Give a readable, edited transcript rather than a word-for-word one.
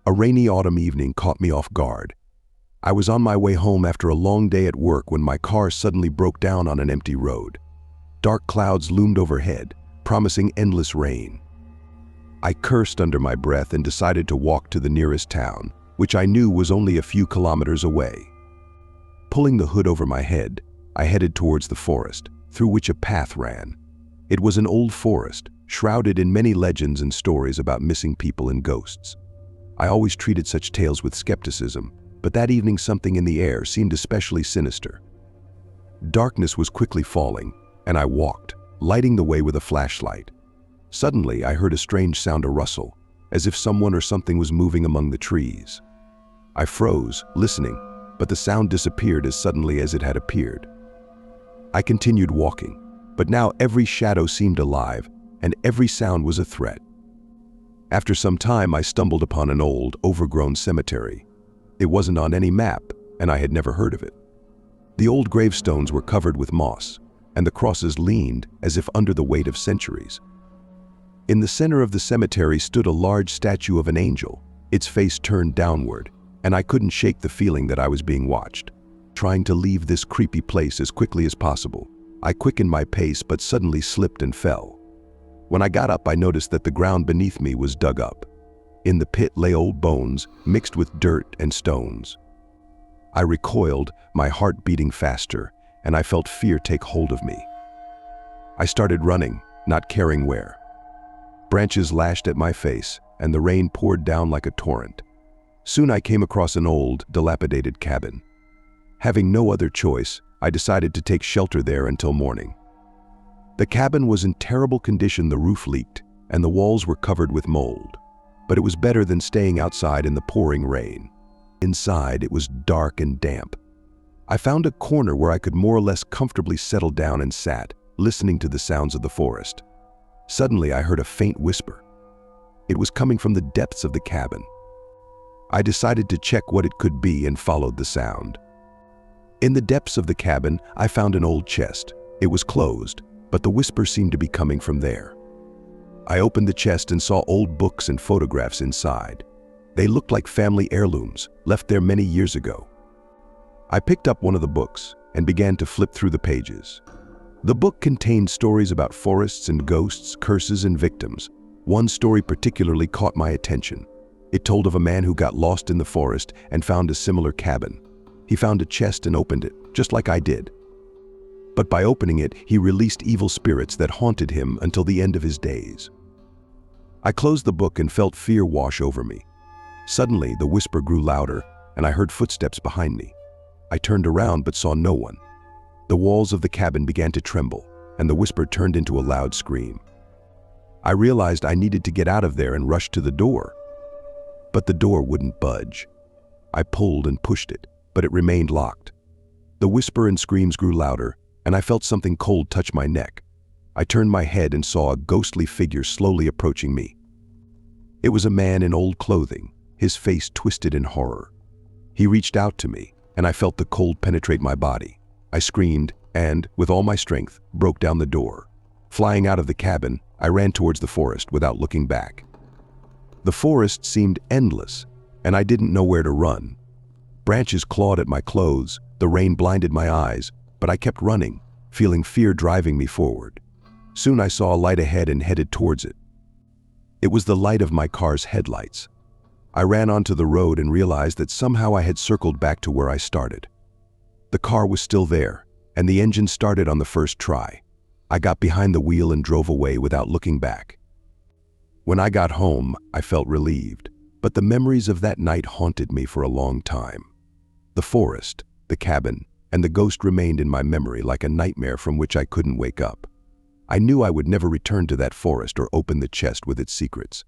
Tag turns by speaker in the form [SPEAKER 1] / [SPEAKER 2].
[SPEAKER 1] A rainy autumn evening caught me off guard. I was on my way home after a long day at work when my car suddenly broke down on an empty road. Dark clouds loomed overhead, promising endless rain. I cursed under my breath and decided to walk to the nearest town, which I knew was only a few kilometers away. Pulling the hood over my head, I headed towards the forest, through which a path ran. It was an old forest, shrouded in many legends and stories about missing people and ghosts. I always treated such tales with skepticism, but that evening something in the air seemed especially sinister. Darkness was quickly falling, and I walked, lighting the way with a flashlight. Suddenly, I heard a strange sound, a rustle, as if someone or something was moving among the trees. I froze, listening, but the sound disappeared as suddenly as it had appeared. I continued walking, but now every shadow seemed alive, and every sound was a threat. After some time, I stumbled upon an old, overgrown cemetery. It wasn't on any map, and I had never heard of it. The old gravestones were covered with moss, and the crosses leaned as if under the weight of centuries. In the center of the cemetery stood a large statue of an angel, its face turned downward, and I couldn't shake the feeling that I was being watched. Trying to leave this creepy place as quickly as possible, I quickened my pace but suddenly slipped and fell. When I got up, I noticed that the ground beneath me was dug up. In the pit lay old bones, mixed with dirt and stones. I recoiled, my heart beating faster, and I felt fear take hold of me. I started running, not caring where. Branches lashed at my face, and the rain poured down like a torrent. Soon I came across an old, dilapidated cabin. Having no other choice, I decided to take shelter there until morning. The cabin was in terrible condition. The roof leaked, and the walls were covered with mold. But it was better than staying outside in the pouring rain. Inside, it was dark and damp. I found a corner where I could more or less comfortably settle down and sat, listening to the sounds of the forest. Suddenly, I heard a faint whisper. It was coming from the depths of the cabin. I decided to check what it could be and followed the sound. In the depths of the cabin, I found an old chest. It was closed, but the whisper seemed to be coming from there. I opened the chest and saw old books and photographs inside. They looked like family heirlooms, left there many years ago. I picked up one of the books and began to flip through the pages. The book contained stories about forests and ghosts, curses and victims. One story particularly caught my attention. It told of a man who got lost in the forest and found a similar cabin. He found a chest and opened it, just like I did. But by opening it, he released evil spirits that haunted him until the end of his days. I closed the book and felt fear wash over me. Suddenly, the whisper grew louder, and I heard footsteps behind me. I turned around but saw no one. The walls of the cabin began to tremble, and the whisper turned into a loud scream. I realized I needed to get out of there and rushed to the door. But the door wouldn't budge. I pulled and pushed it, but it remained locked. The whisper and screams grew louder, and I felt something cold touch my neck. I turned my head and saw a ghostly figure slowly approaching me. It was a man in old clothing, his face twisted in horror. He reached out to me, and I felt the cold penetrate my body. I screamed and, with all my strength, broke down the door. Flying out of the cabin, I ran towards the forest without looking back. The forest seemed endless, and I didn't know where to run. Branches clawed at my clothes, the rain blinded my eyes, but I kept running, feeling fear driving me forward. Soon I saw a light ahead and headed towards it. It was the light of my car's headlights. I ran onto the road and realized that somehow I had circled back to where I started. The car was still there, and the engine started on the first try. I got behind the wheel and drove away without looking back. When I got home, I felt relieved, but the memories of that night haunted me for a long time. The forest, the cabin, and the ghost remained in my memory like a nightmare from which I couldn't wake up. I knew I would never return to that forest or open the chest with its secrets.